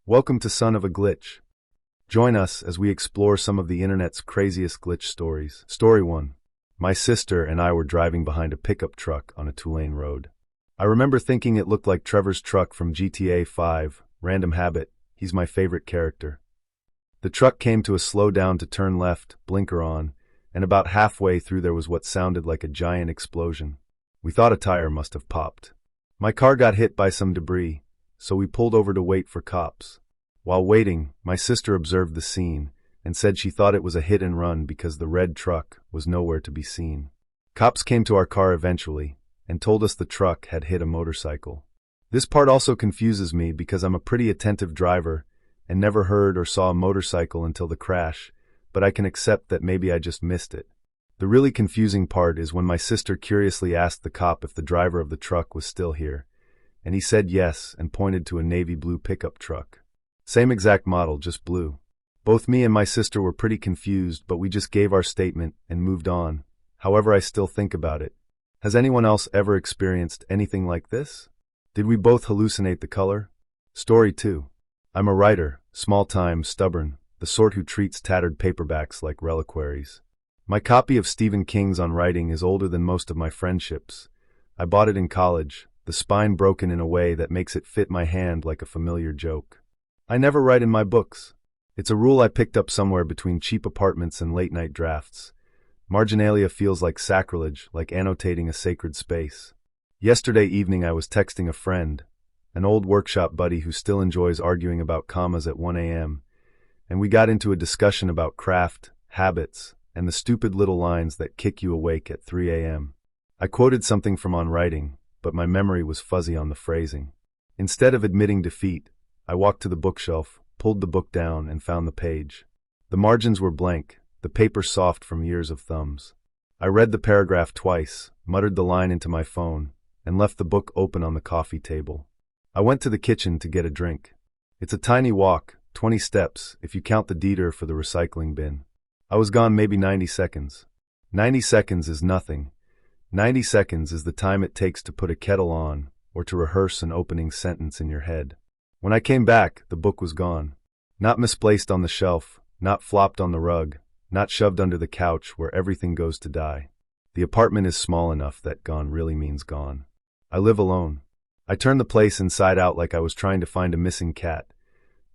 Welcome to Son of a Glitch. Join us as we explore some of the internet's craziest glitch stories. Story 1. My sister and I were driving behind a pickup truck on a two-lane road. I remember thinking it looked like Trevor's truck from GTA 5, Random Habit. He's my favorite character. The truck came to a slow down to turn left, blinker on, and about halfway through there was what sounded like a giant explosion. We thought a tire must have popped. My car got hit by some debris, so we pulled over to wait for cops. While waiting, my sister observed the scene and said she thought it was a hit and run because the red truck was nowhere to be seen. Cops came to our car eventually and told us the truck had hit a motorcycle. This part also confuses me because I'm a pretty attentive driver and never heard or saw a motorcycle until the crash, but I can accept that maybe I just missed it. The really confusing part is when my sister curiously asked the cop if the driver of the truck was still here, and he said yes and pointed to a navy blue pickup truck. Same exact model, just blue. Both me and my sister were pretty confused, but we just gave our statement and moved on. However, I still think about it. Has anyone else ever experienced anything like this? Did we both hallucinate the color? Story 2. I'm a writer, small-time, stubborn, the sort who treats tattered paperbacks like reliquaries. My copy of Stephen King's On Writing is older than most of my friendships. I bought it in college, the spine broken in a way that makes it fit my hand like a familiar joke. I never write in my books. It's a rule I picked up somewhere between cheap apartments and late-night drafts. Marginalia feels like sacrilege, like annotating a sacred space. Yesterday evening I was texting a friend, an old workshop buddy who still enjoys arguing about commas at 1 a.m., and we got into a discussion about craft, habits, and the stupid little lines that kick you awake at 3 a.m. I quoted something from On Writing, but my memory was fuzzy on the phrasing. Instead of admitting defeat, I walked to the bookshelf, pulled the book down, and found the page. The margins were blank, the paper soft from years of thumbs. I read the paragraph twice, muttered the line into my phone, and left the book open on the coffee table. I went to the kitchen to get a drink. It's a tiny walk, 20 steps, if you count the deeder for the recycling bin. I was gone maybe 90 seconds. 90 seconds is nothing. 90 seconds is the time it takes to put a kettle on, or to rehearse an opening sentence in your head. When I came back, the book was gone. Not misplaced on the shelf, not flopped on the rug, not shoved under the couch where everything goes to die. The apartment is small enough that gone really means gone. I live alone. I turned the place inside out like I was trying to find a missing cat.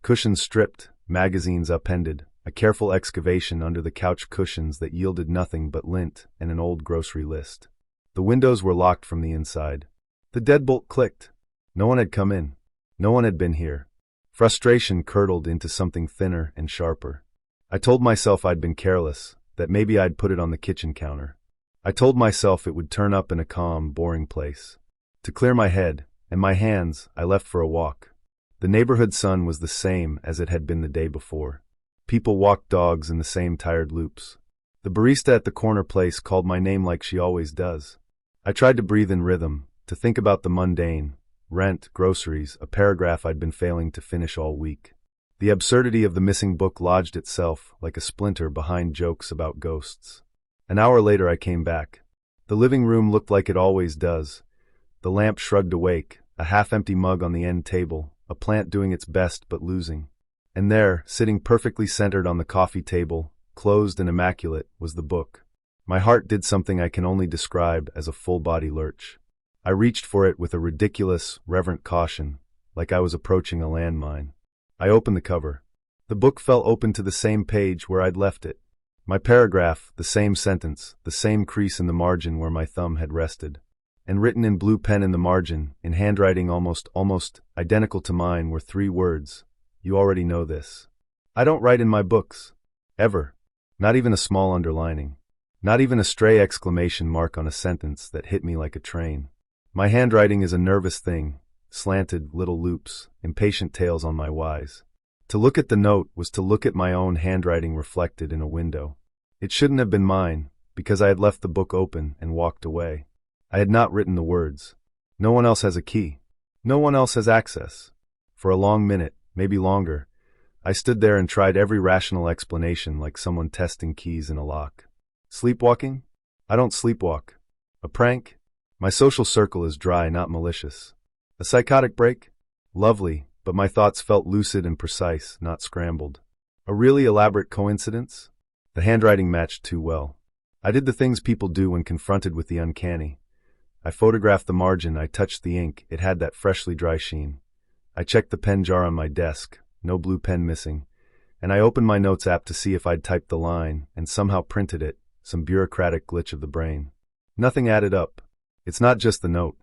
Cushions stripped, magazines upended, a careful excavation under the couch cushions that yielded nothing but lint and an old grocery list. The windows were locked from the inside. The deadbolt clicked. No one had come in. No one had been here. Frustration curdled into something thinner and sharper. I told myself I'd been careless, that maybe I'd put it on the kitchen counter. I told myself it would turn up in a calm, boring place. To clear my head and my hands, I left for a walk. The neighborhood sun was the same as it had been the day before. People walked dogs in the same tired loops. The barista at the corner place called my name like she always does. I tried to breathe in rhythm, to think about the mundane, rent, groceries, a paragraph I'd been failing to finish all week. The absurdity of the missing book lodged itself like a splinter behind jokes about ghosts. An hour later I came back. The living room looked like it always does. The lamp shrugged awake, a half-empty mug on the end table, a plant doing its best but losing. And there, sitting perfectly centered on the coffee table, closed and immaculate, was the book. My heart did something I can only describe as a full-body lurch. I reached for it with a ridiculous, reverent caution, like I was approaching a landmine. I opened the cover. The book fell open to the same page where I'd left it. My paragraph, the same sentence, the same crease in the margin where my thumb had rested. And written in blue pen in the margin, in handwriting almost identical to mine, were 3 words. You already know this. I don't write in my books. Ever. Not even a small underlining. Not even a stray exclamation mark on a sentence that hit me like a train. My handwriting is a nervous thing, slanted little loops, impatient tails on my Ys. To look at the note was to look at my own handwriting reflected in a window. It shouldn't have been mine, because I had left the book open and walked away. I had not written the words. No one else has a key. No one else has access. For a long minute, maybe longer, I stood there and tried every rational explanation like someone testing keys in a lock. Sleepwalking? I don't sleepwalk. A prank? My social circle is dry, not malicious. A psychotic break? Lovely, but my thoughts felt lucid and precise, not scrambled. A really elaborate coincidence? The handwriting matched too well. I did the things people do when confronted with the uncanny. I photographed the margin, I touched the ink, it had that freshly dry sheen. I checked the pen jar on my desk, no blue pen missing, and I opened my notes app to see if I'd typed the line and somehow printed it, some bureaucratic glitch of the brain. Nothing added up. It's not just the note.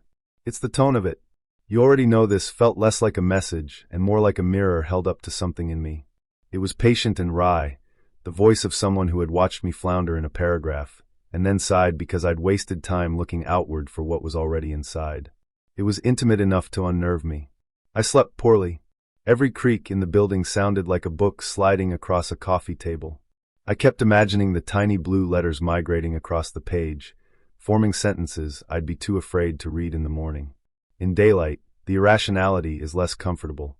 It's the tone of it. You already know this felt less like a message and more like a mirror held up to something in me. It was patient and wry, the voice of someone who had watched me flounder in a paragraph, and then sighed because I'd wasted time looking outward for what was already inside. It was intimate enough to unnerve me. I slept poorly. Every creak in the building sounded like a book sliding across a coffee table. I kept imagining the tiny blue letters migrating across the page, forming sentences I'd be too afraid to read in the morning. In daylight, the irrationality is less comfortable.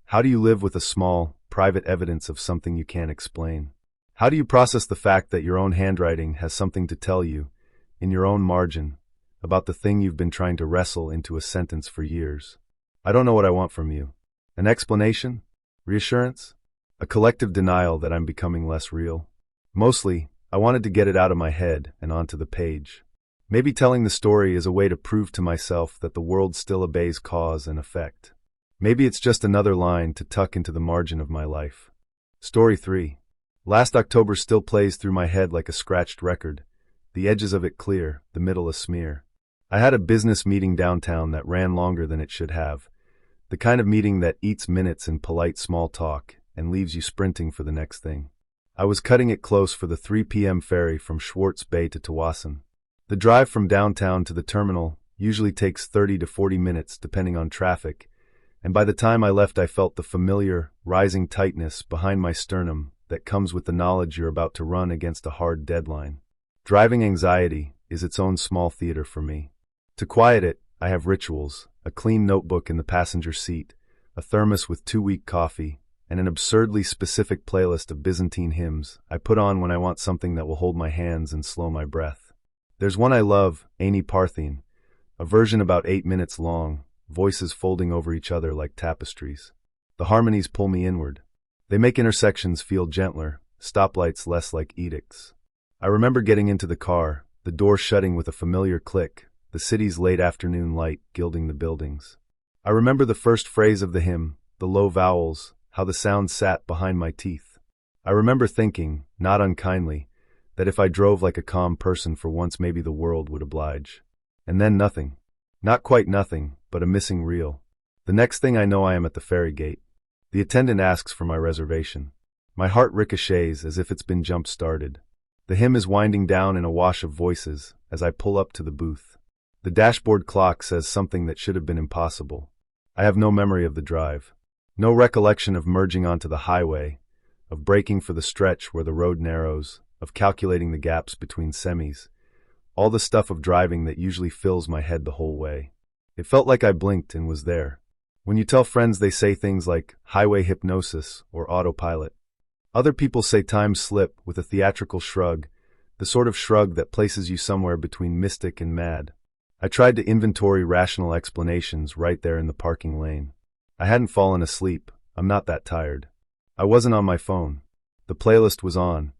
How do you live with a small, private evidence of something you can't explain? How do you process the fact that your own handwriting has something to tell you, in your own margin, about the thing you've been trying to wrestle into a sentence for years? I don't know what I want from you. An explanation? Reassurance? A collective denial that I'm becoming less real? Mostly, I wanted to get it out of my head and onto the page. Maybe telling the story is a way to prove to myself that the world still obeys cause and effect. Maybe it's just another line to tuck into the margin of my life. Story 3. Last October still plays through my head like a scratched record, the edges of it clear, the middle a smear. I had a business meeting downtown that ran longer than it should have, the kind of meeting that eats minutes in polite small talk and leaves you sprinting for the next thing. I was cutting it close for the 3 p.m. ferry from Schwartz Bay to Tawasin. The drive from downtown to the terminal usually takes 30 to 40 minutes depending on traffic, and by the time I left I felt the familiar, rising tightness behind my sternum that comes with the knowledge you're about to run against a hard deadline. Driving anxiety is its own small theater for me. To quiet it, I have rituals, a clean notebook in the passenger seat, a thermos with 2 week coffee, and an absurdly specific playlist of Byzantine hymns I put on when I want something that will hold my hands and slow my breath. There's one I love, Aini Parthene, a version about 8 minutes long, voices folding over each other like tapestries. The harmonies pull me inward. They make intersections feel gentler, stoplights less like edicts. I remember getting into the car, the door shutting with a familiar click, the city's late afternoon light gilding the buildings. I remember the first phrase of the hymn, the low vowels, how the sound sat behind my teeth. I remember thinking, not unkindly, that if I drove like a calm person for once maybe the world would oblige. And then nothing. Not quite nothing, but a missing reel. The next thing I know I am at the ferry gate. The attendant asks for my reservation. My heart ricochets as if it's been jump-started. The hymn is winding down in a wash of voices as I pull up to the booth. The dashboard clock says something that should have been impossible. I have no memory of the drive. No recollection of merging onto the highway, of braking for the stretch where the road narrows, of calculating the gaps between semis. All the stuff of driving that usually fills my head the whole way. It felt like I blinked and was there. When you tell friends they say things like highway hypnosis or autopilot. Other people say time slip with a theatrical shrug, the sort of shrug that places you somewhere between mystic and mad. I tried to inventory rational explanations right there in the parking lane. I hadn't fallen asleep. I'm not that tired. I wasn't on my phone. The playlist was on.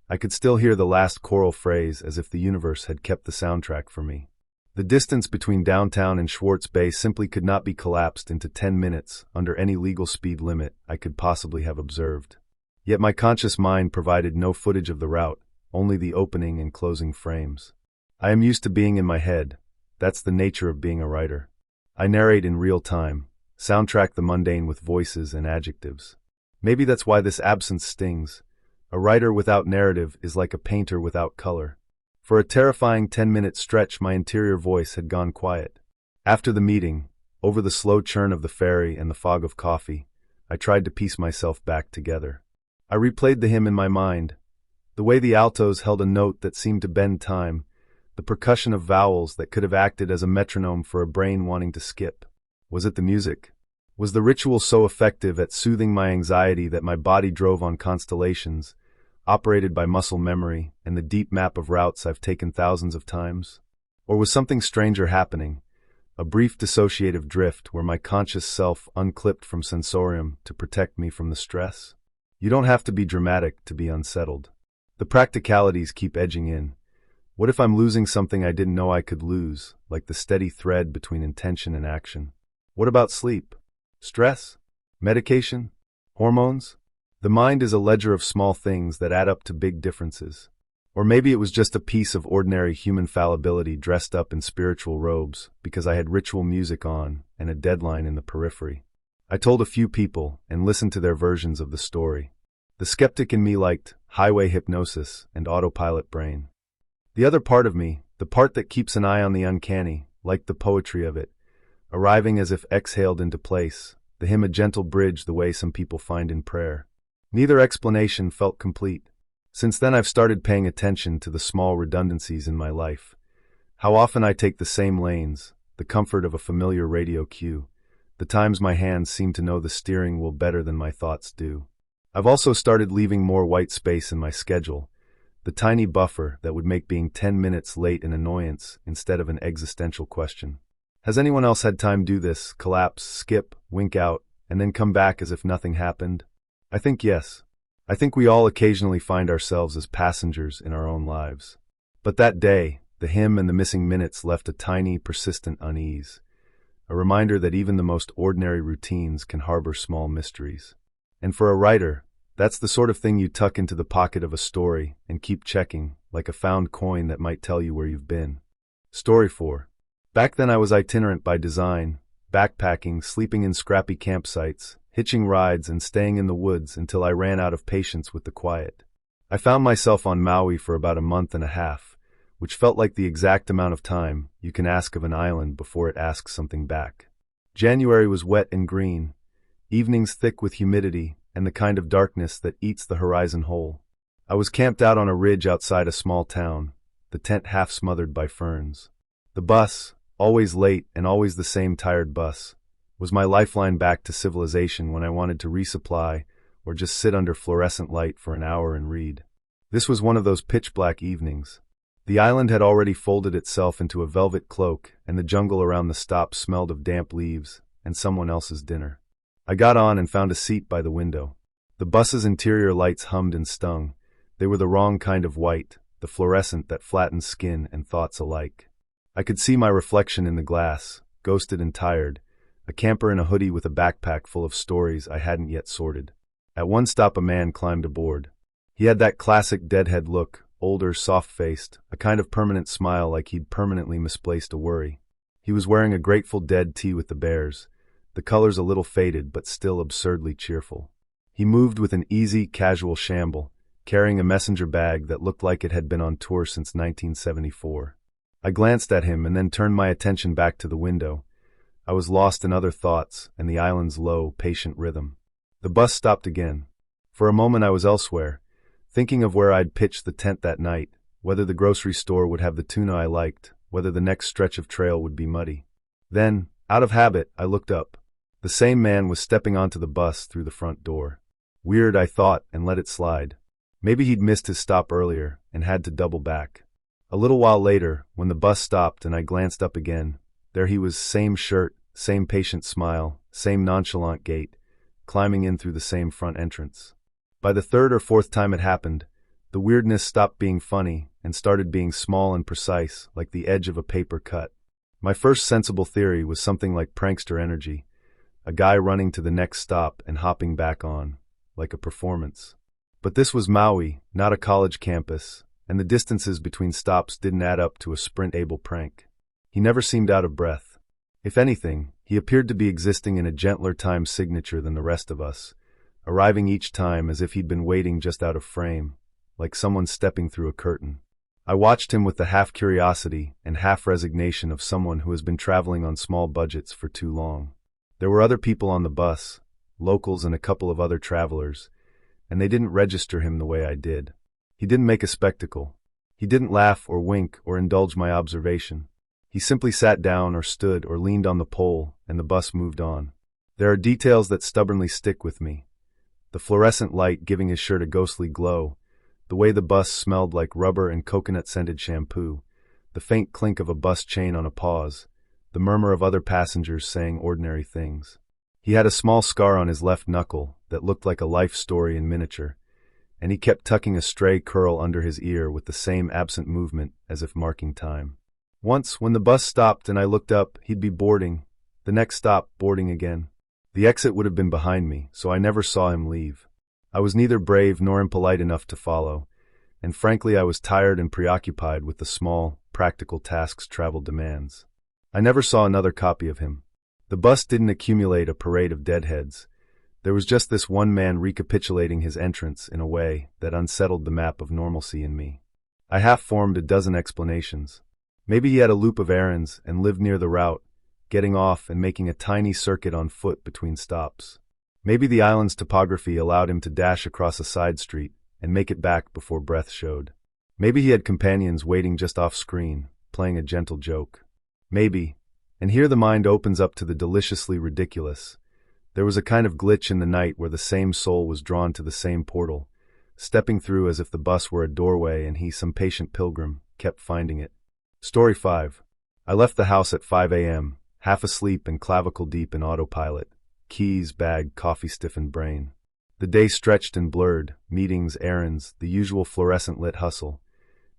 I could still hear the last choral phrase as if the universe had kept the soundtrack for me. The distance between downtown and Schwartz Bay simply could not be collapsed into 10 minutes under any legal speed limit I could possibly have observed. Yet my conscious mind provided no footage of the route, only the opening and closing frames. I am used to being in my head. That's the nature of being a writer. I narrate in real time, soundtrack the mundane with voices and adjectives. Maybe that's why this absence stings. A writer without narrative is like a painter without color. For a terrifying 10-minute stretch, my interior voice had gone quiet. After the meeting, over the slow churn of the ferry and the fog of coffee, I tried to piece myself back together. I replayed the hymn in my mind, the way the altos held a note that seemed to bend time, the percussion of vowels that could have acted as a metronome for a brain wanting to skip. Was it the music? Was the ritual so effective at soothing my anxiety that my body drove on constellations, operated by muscle memory and the deep map of routes I've taken thousands of times? Or was something stranger happening, a brief dissociative drift where my conscious self unclipped from sensorium to protect me from the stress? You don't have to be dramatic to be unsettled. The practicalities keep edging in. What if I'm losing something I didn't know I could lose, like the steady thread between intention and action? What about sleep? Stress? Medication? Hormones? The mind is a ledger of small things that add up to big differences. Or maybe it was just a piece of ordinary human fallibility dressed up in spiritual robes because I had ritual music on and a deadline in the periphery. I told a few people and listened to their versions of the story. The skeptic in me liked highway hypnosis and autopilot brain. The other part of me, the part that keeps an eye on the uncanny, liked the poetry of it, arriving as if exhaled into place, the hymn a gentle bridge the way some people find in prayer. Neither explanation felt complete. Since then I've started paying attention to the small redundancies in my life. How often I take the same lanes, the comfort of a familiar radio cue, the times my hands seem to know the steering wheel better than my thoughts do. I've also started leaving more white space in my schedule, the tiny buffer that would make being 10 minutes late an annoyance instead of an existential question. Has anyone else had time do this, collapse, skip, wink out, and then come back as if nothing happened? I think yes. I think we all occasionally find ourselves as passengers in our own lives. But that day, the hymn and the missing minutes left a tiny, persistent unease, a reminder that even the most ordinary routines can harbor small mysteries. And for a writer, that's the sort of thing you tuck into the pocket of a story and keep checking, like a found coin that might tell you where you've been. Story 4. Back then I was itinerant by design, backpacking, sleeping in scrappy campsites, hitching rides and staying in the woods until I ran out of patience with the quiet. I found myself on Maui for about a month and a half, which felt like the exact amount of time you can ask of an island before it asks something back. January was wet and green, evenings thick with humidity and the kind of darkness that eats the horizon whole. I was camped out on a ridge outside a small town, the tent half smothered by ferns. The bus, always late and always the same tired bus, was my lifeline back to civilization when I wanted to resupply or just sit under fluorescent light for an hour and read. This was one of those pitch-black evenings. The island had already folded itself into a velvet cloak, and the jungle around the stop smelled of damp leaves and someone else's dinner. I got on and found a seat by the window. The bus's interior lights hummed and stung. They were the wrong kind of white, the fluorescent that flattens skin and thoughts alike. I could see my reflection in the glass, ghosted and tired, a camper in a hoodie with a backpack full of stories I hadn't yet sorted. At one stop a man climbed aboard. He had that classic deadhead look, older, soft-faced, a kind of permanent smile like he'd permanently misplaced a worry. He was wearing a Grateful Dead tee with the Bears, the colors a little faded but still absurdly cheerful. He moved with an easy, casual shamble, carrying a messenger bag that looked like it had been on tour since 1974. I glanced at him and then turned my attention back to the window. I was lost in other thoughts and the island's low, patient rhythm. The bus stopped again. For a moment I was elsewhere, thinking of where I'd pitched the tent that night, whether the grocery store would have the tuna I liked, whether the next stretch of trail would be muddy. Then, out of habit, I looked up. The same man was stepping onto the bus through the front door. Weird, I thought, and let it slide. Maybe he'd missed his stop earlier and had to double back. A little while later, when the bus stopped and I glanced up again, there he was, same shirt, same patient smile, same nonchalant gait, climbing in through the same front entrance. By the third or fourth time it happened, the weirdness stopped being funny and started being small and precise, like the edge of a paper cut. My first sensible theory was something like prankster energy, a guy running to the next stop and hopping back on, like a performance. But this was Maui, not a college campus, and the distances between stops didn't add up to a sprint-able prank. He never seemed out of breath. If anything, he appeared to be existing in a gentler time signature than the rest of us, arriving each time as if he'd been waiting just out of frame, like someone stepping through a curtain. I watched him with the half-curiosity and half-resignation of someone who has been traveling on small budgets for too long. There were other people on the bus, locals and a couple of other travelers, and they didn't register him the way I did. He didn't make a spectacle. He didn't laugh or wink or indulge my observation. He simply sat down or stood or leaned on the pole, and the bus moved on. There are details that stubbornly stick with me. The fluorescent light giving his shirt a ghostly glow, the way the bus smelled like rubber and coconut-scented shampoo, the faint clink of a bus chain on a pause, the murmur of other passengers saying ordinary things. He had a small scar on his left knuckle that looked like a life story in miniature, and he kept tucking a stray curl under his ear with the same absent movement as if marking time. Once, when the bus stopped and I looked up, he'd be boarding. The next stop, boarding again. The exit would have been behind me, so I never saw him leave. I was neither brave nor impolite enough to follow, and frankly I was tired and preoccupied with the small, practical tasks travel demands. I never saw another copy of him. The bus didn't accumulate a parade of deadheads. There was just this one man recapitulating his entrance in a way that unsettled the map of normalcy in me. I half-formed a dozen explanations. Maybe he had a loop of errands and lived near the route, getting off and making a tiny circuit on foot between stops. Maybe the island's topography allowed him to dash across a side street and make it back before breath showed. Maybe he had companions waiting just off-screen, playing a gentle joke. Maybe, and here the mind opens up to the deliciously ridiculous, there was a kind of glitch in the night where the same soul was drawn to the same portal, stepping through as if the bus were a doorway and he, some patient pilgrim, kept finding it. Story 5. I left the house at 5 a.m., half asleep and clavicle deep in autopilot. Keys, bag, coffee-stiffened brain. The day stretched and blurred, meetings, errands, the usual fluorescent-lit hustle,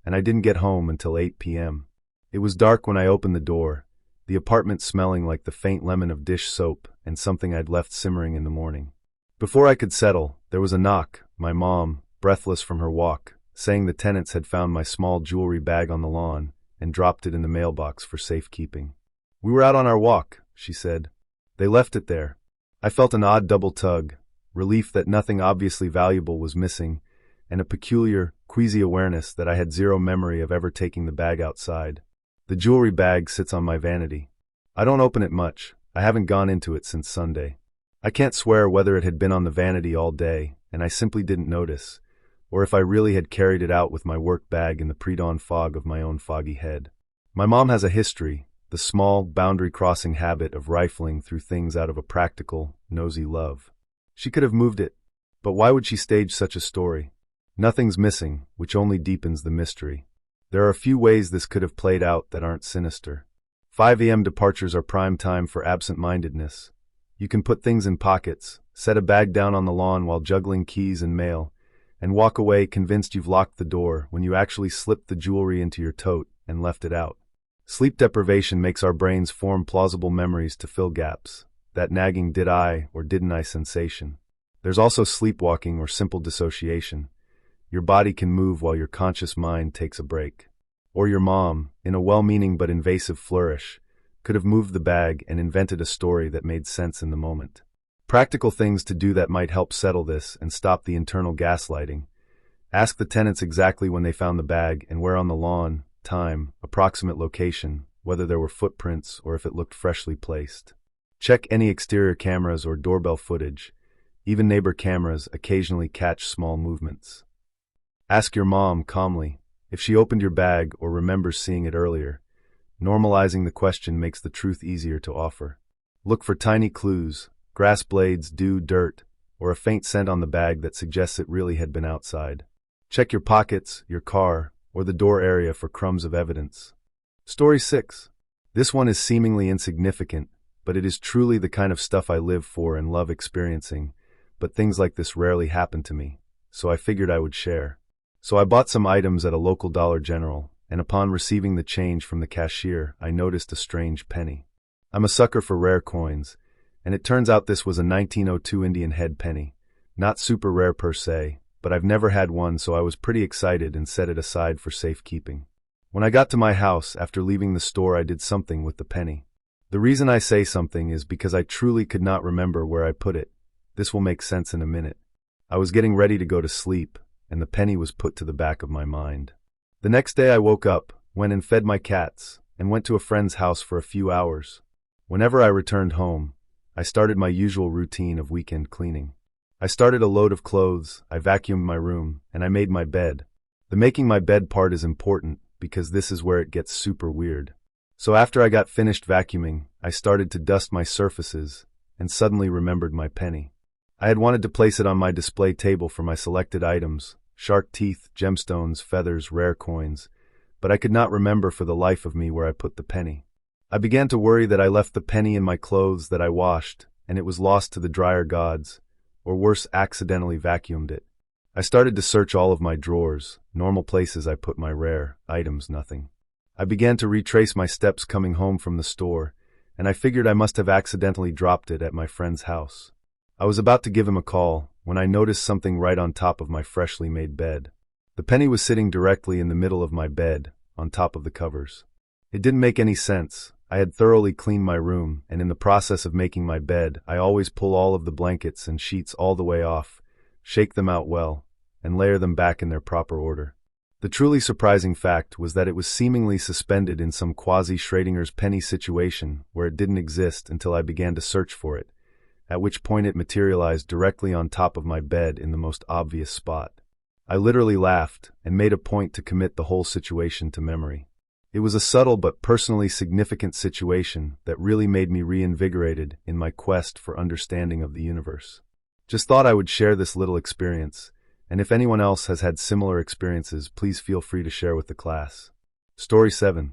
and I didn't get home until 8 p.m. It was dark when I opened the door, the apartment smelling like the faint lemon of dish soap and something I'd left simmering in the morning. Before I could settle, there was a knock, my mom, breathless from her walk, saying the tenants had found my small jewelry bag on the lawn and dropped it in the mailbox for safekeeping. "We were out on our walk," she said. "They left it there." I felt an odd double tug, relief that nothing obviously valuable was missing, and a peculiar, queasy awareness that I had zero memory of ever taking the bag outside. The jewelry bag sits on my vanity. I don't open it much. I haven't gone into it since Sunday. I can't swear whether it had been on the vanity all day, and I simply didn't notice, or if I really had carried it out with my work bag in the pre-dawn fog of my own foggy head. My mom has a history, the small, boundary-crossing habit of rifling through things out of a practical, nosy love. She could have moved it, but why would she stage such a story? Nothing's missing, which only deepens the mystery. There are a few ways this could have played out that aren't sinister. 5 a.m. departures are prime time for absent-mindedness. You can put things in pockets, set a bag down on the lawn while juggling keys and mail, and walk away convinced you've locked the door when you actually slipped the jewelry into your tote and left it out. Sleep deprivation makes our brains form plausible memories to fill gaps, that nagging did I or didn't I sensation. There's also sleepwalking or simple dissociation. Your body can move while your conscious mind takes a break. Or your mom, in a well-meaning but invasive flourish, could have moved the bag and invented a story that made sense in the moment. Practical things to do that might help settle this and stop the internal gaslighting. Ask the tenants exactly when they found the bag and where on the lawn, time, approximate location, whether there were footprints or if it looked freshly placed. Check any exterior cameras or doorbell footage. Even neighbor cameras occasionally catch small movements. Ask your mom calmly if she opened your bag or remembers seeing it earlier. Normalizing the question makes the truth easier to offer. Look for tiny clues, grass blades, dew, dirt, or a faint scent on the bag that suggests it really had been outside. Check your pockets, your car, or the door area for crumbs of evidence. Story 6. This one is seemingly insignificant, but it is truly the kind of stuff I live for and love experiencing, but things like this rarely happen to me, so I figured I would share. So I bought some items at a local Dollar General, and upon receiving the change from the cashier, I noticed a strange penny. I'm a sucker for rare coins, and it turns out this was a 1902 Indian head penny. Not super rare per se, but I've never had one, so I was pretty excited and set it aside for safekeeping. When I got to my house after leaving the store, I did something with the penny. The reason I say something is because I truly could not remember where I put it. This will make sense in a minute. I was getting ready to go to sleep, and the penny was put to the back of my mind. The next day I woke up, went and fed my cats, and went to a friend's house for a few hours. Whenever I returned home, I started my usual routine of weekend cleaning. I started a load of clothes, I vacuumed my room, and I made my bed. The making my bed part is important because this is where it gets super weird. So after I got finished vacuuming, I started to dust my surfaces and suddenly remembered my penny. I had wanted to place it on my display table for my selected items, shark teeth, gemstones, feathers, rare coins, but I could not remember for the life of me where I put the penny. I began to worry that I left the penny in my clothes that I washed, and it was lost to the dryer gods, or worse, accidentally vacuumed it. I started to search all of my drawers, normal places I put my rare items, nothing. I began to retrace my steps coming home from the store, and I figured I must have accidentally dropped it at my friend's house. I was about to give him a call when I noticed something right on top of my freshly made bed. The penny was sitting directly in the middle of my bed, on top of the covers. It didn't make any sense. I had thoroughly cleaned my room, and in the process of making my bed, I always pull all of the blankets and sheets all the way off, shake them out well, and layer them back in their proper order. The truly surprising fact was that it was seemingly suspended in some quasi-Schrodinger's penny situation where it didn't exist until I began to search for it, at which point it materialized directly on top of my bed in the most obvious spot. I literally laughed and made a point to commit the whole situation to memory. It was a subtle but personally significant situation that really made me reinvigorated in my quest for understanding of the universe. Just thought I would share this little experience, and if anyone else has had similar experiences, please feel free to share with the class. Story 7.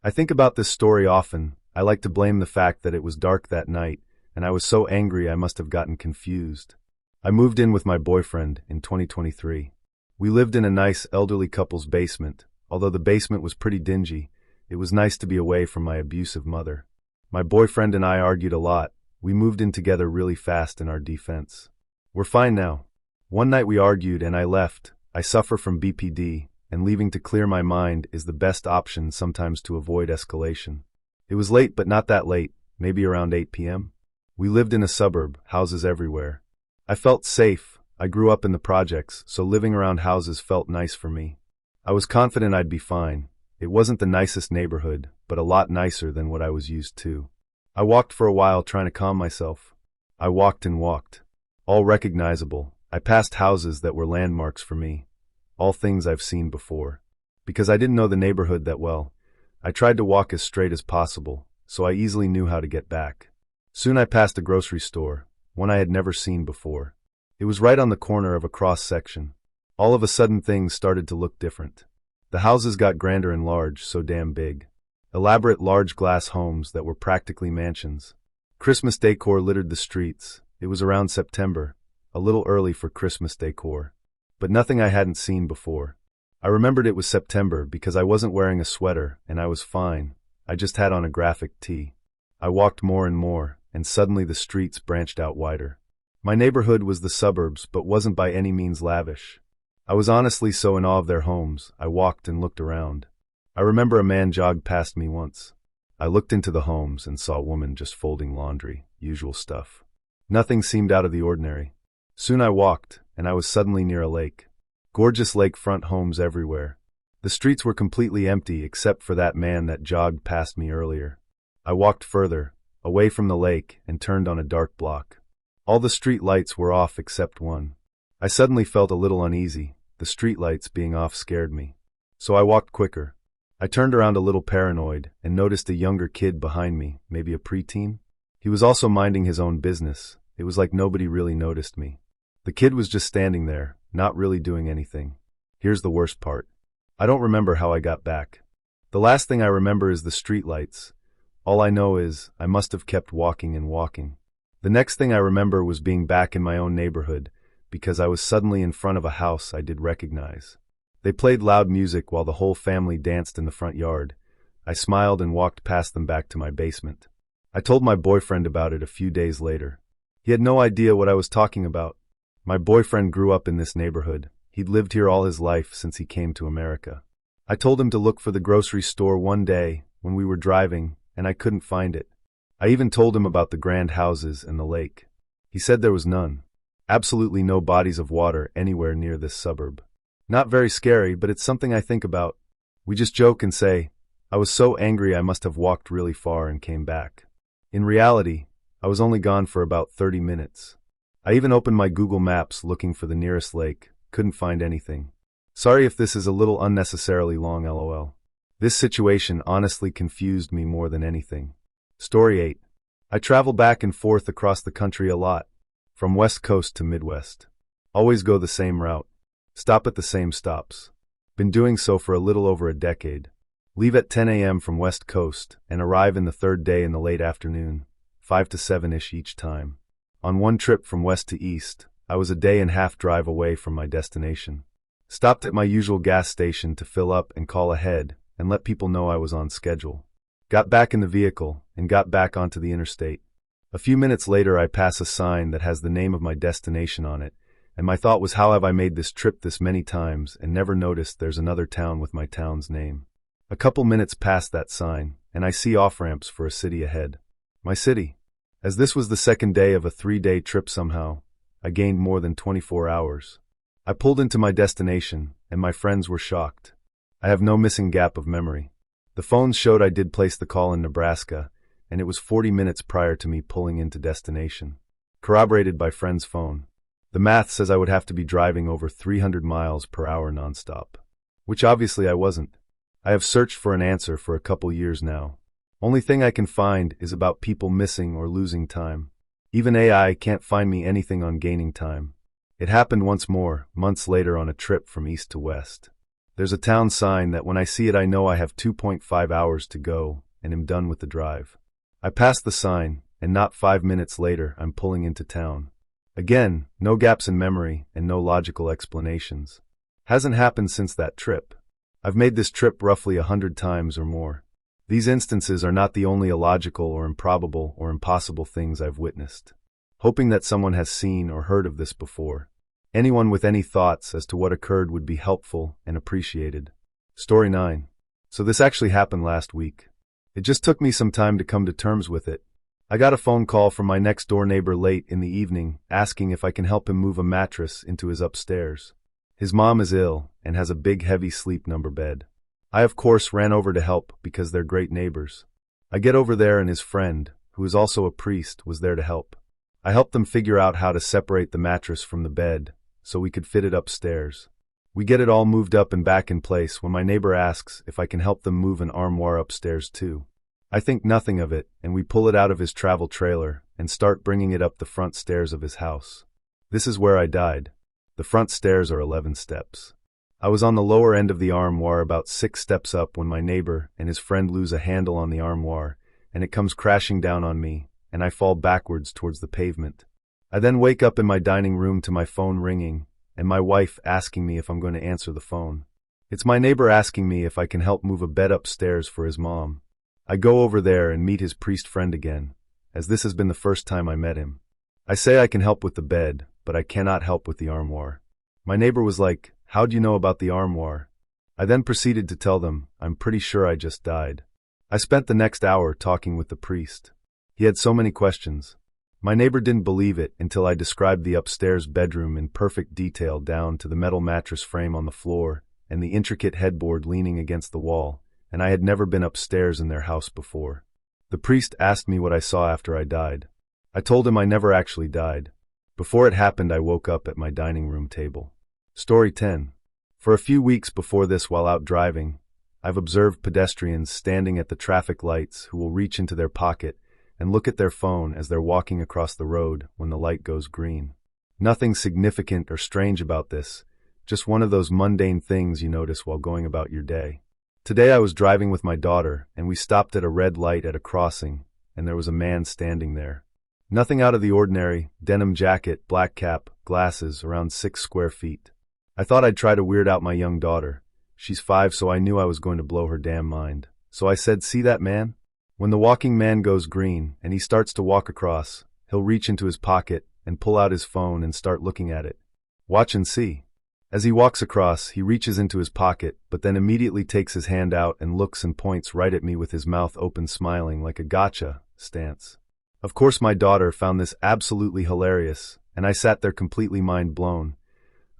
I think about this story often. I like to blame the fact that it was dark that night, and I was so angry I must have gotten confused. I moved in with my boyfriend in 2023. We lived in a nice elderly couple's basement. Although the basement was pretty dingy, it was nice to be away from my abusive mother. My boyfriend and I argued a lot. We moved in together really fast in our defense. We're fine now. One night we argued and I left. I suffer from BPD, and leaving to clear my mind is the best option sometimes to avoid escalation. It was late, but not that late, maybe around 8 p.m. We lived in a suburb, houses everywhere. I felt safe. I grew up in the projects, so living around houses felt nice for me. I was confident I'd be fine. It wasn't the nicest neighborhood, but a lot nicer than what I was used to. I walked for a while trying to calm myself. I walked and walked. All recognizable. I passed houses that were landmarks for me. All things I've seen before. Because I didn't know the neighborhood that well, I tried to walk as straight as possible, so I easily knew how to get back. Soon I passed a grocery store, one I had never seen before. It was right on the corner of a cross-section. All of a sudden things started to look different. The houses got grander and large, so damn big. Elaborate large glass homes that were practically mansions. Christmas decor littered the streets. It was around September, a little early for Christmas decor. But nothing I hadn't seen before. I remembered it was September because I wasn't wearing a sweater and I was fine. I just had on a graphic tee. I walked more and more, and suddenly the streets branched out wider. My neighborhood was the suburbs, but wasn't by any means lavish. I was honestly so in awe of their homes, I walked and looked around. I remember a man jogged past me once. I looked into the homes and saw a woman just folding laundry, usual stuff. Nothing seemed out of the ordinary. Soon I walked, and I was suddenly near a lake. Gorgeous lakefront homes everywhere. The streets were completely empty except for that man that jogged past me earlier. I walked further, away from the lake, and turned on a dark block. All the street lights were off except one. I suddenly felt a little uneasy. The streetlights being off scared me. So I walked quicker. I turned around a little paranoid and noticed a younger kid behind me, maybe a preteen. He was also minding his own business. It was like nobody really noticed me. The kid was just standing there, not really doing anything. Here's the worst part. I don't remember how I got back. The last thing I remember is the streetlights. All I know is I must have kept walking and walking. The next thing I remember was being back in my own neighborhood, because I was suddenly in front of a house I did recognize. They played loud music while the whole family danced in the front yard. I smiled and walked past them back to my basement. I told my boyfriend about it a few days later. He had no idea what I was talking about. My boyfriend grew up in this neighborhood. He'd lived here all his life since he came to America. I told him to look for the grocery store one day when we were driving, and I couldn't find it. I even told him about the grand houses and the lake. He said there was none. Absolutely no bodies of water anywhere near this suburb. Not very scary, but it's something I think about. We just joke and say, I was so angry I must have walked really far and came back. In reality, I was only gone for about 30 minutes. I even opened my Google Maps looking for the nearest lake, couldn't find anything. Sorry if this is a little unnecessarily long, lol. This situation honestly confused me more than anything. Story 8. I travel back and forth across the country a lot. From West Coast to Midwest. Always go the same route. Stop at the same stops. Been doing so for a little over a decade. Leave at 10 a.m. from West Coast and arrive in the third day in the late afternoon, 5 to 7-ish each time. On one trip from west to east, I was a day-and-a-half drive away from my destination. Stopped at my usual gas station to fill up and call ahead and let people know I was on schedule. Got back in the vehicle and got back onto the interstate. A few minutes later I pass a sign that has the name of my destination on it, and my thought was, how have I made this trip this many times and never noticed there's another town with my town's name? A couple minutes past that sign, and I see off-ramps for a city ahead. My city. As this was the second day of a 3-day trip somehow, I gained more than 24 hours. I pulled into my destination, and my friends were shocked. I have no missing gap of memory. The phones showed I did place the call in Nebraska, and it was 40 minutes prior to me pulling into destination. Corroborated by friend's phone. The math says I would have to be driving over 300 miles per hour nonstop. Which obviously I wasn't. I have searched for an answer for a couple years now. Only thing I can find is about people missing or losing time. Even AI can't find me anything on gaining time. It happened once more, months later on a trip from east to west. There's a town sign that when I see it I know I have 2.5 hours to go and am done with the drive. I pass the sign, and not 5 minutes later I'm pulling into town. Again, no gaps in memory and no logical explanations. Hasn't happened since that trip. I've made this trip roughly 100 times or more. These instances are not the only illogical or improbable or impossible things I've witnessed. Hoping that someone has seen or heard of this before. Anyone with any thoughts as to what occurred would be helpful and appreciated. Story 9. So this actually happened last week. It just took me some time to come to terms with it. I got a phone call from my next-door neighbor late in the evening asking if I can help him move a mattress into his upstairs. His mom is ill and has a big heavy sleep number bed. I of course ran over to help because they're great neighbors. I get over there and his friend, who is also a priest, was there to help. I helped them figure out how to separate the mattress from the bed so we could fit it upstairs. We get it all moved up and back in place when my neighbor asks if I can help them move an armoire upstairs too. I think nothing of it, and we pull it out of his travel trailer and start bringing it up the front stairs of his house. This is where I died. The front stairs are 11 steps. I was on the lower end of the armoire about 6 steps up when my neighbor and his friend lose a handle on the armoire, and it comes crashing down on me, and I fall backwards towards the pavement. I then wake up in my dining room to my phone ringing, and my wife asking me if I'm going to answer the phone. It's my neighbor asking me if I can help move a bed upstairs for his mom. I go over there and meet his priest friend again, as this has been the first time I met him. I say I can help with the bed, but I cannot help with the armoire. My neighbor was like, "How'd you know about the armoire?" I then proceeded to tell them, I'm pretty sure I just died. I spent the next hour talking with the priest. He had so many questions. My neighbor didn't believe it until I described the upstairs bedroom in perfect detail down to the metal mattress frame on the floor and the intricate headboard leaning against the wall, and I had never been upstairs in their house before. The priest asked me what I saw after I died. I told him I never actually died. Before it happened, I woke up at my dining room table. Story 10. For a few weeks before this, while out driving, I've observed pedestrians standing at the traffic lights who will reach into their pocket and look at their phone as they're walking across the road when the light goes green. Nothing significant or strange about this, just one of those mundane things you notice while going about your day. Today I was driving with my daughter, and we stopped at a red light at a crossing, and there was a man standing there. Nothing out of the ordinary, denim jacket, black cap, glasses, around 6 square feet. I thought I'd try to weird out my young daughter. She's 5, so I knew I was going to blow her damn mind. So I said, "See that man? When the walking man goes green and he starts to walk across, he'll reach into his pocket and pull out his phone and start looking at it. Watch and see." As he walks across, he reaches into his pocket, but then immediately takes his hand out and looks and points right at me with his mouth open, smiling like a gotcha stance. Of course my daughter found this absolutely hilarious, and I sat there completely mind blown.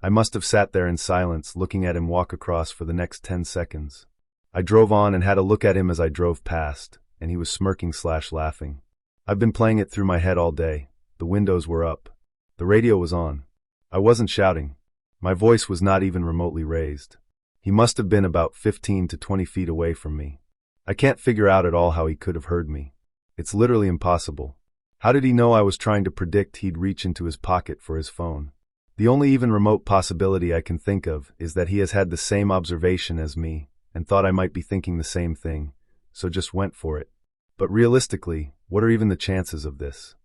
I must have sat there in silence, looking at him walk across for the next 10 seconds. I drove on and had a look at him as I drove past, and he was smirking/laughing. I've been playing it through my head all day. The windows were up. The radio was on. I wasn't shouting. My voice was not even remotely raised. He must have been about 15 to 20 feet away from me. I can't figure out at all how he could have heard me. It's literally impossible. How did he know I was trying to predict he'd reach into his pocket for his phone? The only even remote possibility I can think of is that he has had the same observation as me, and thought I might be thinking the same thing, so just went for it. But realistically, what are even the chances of this?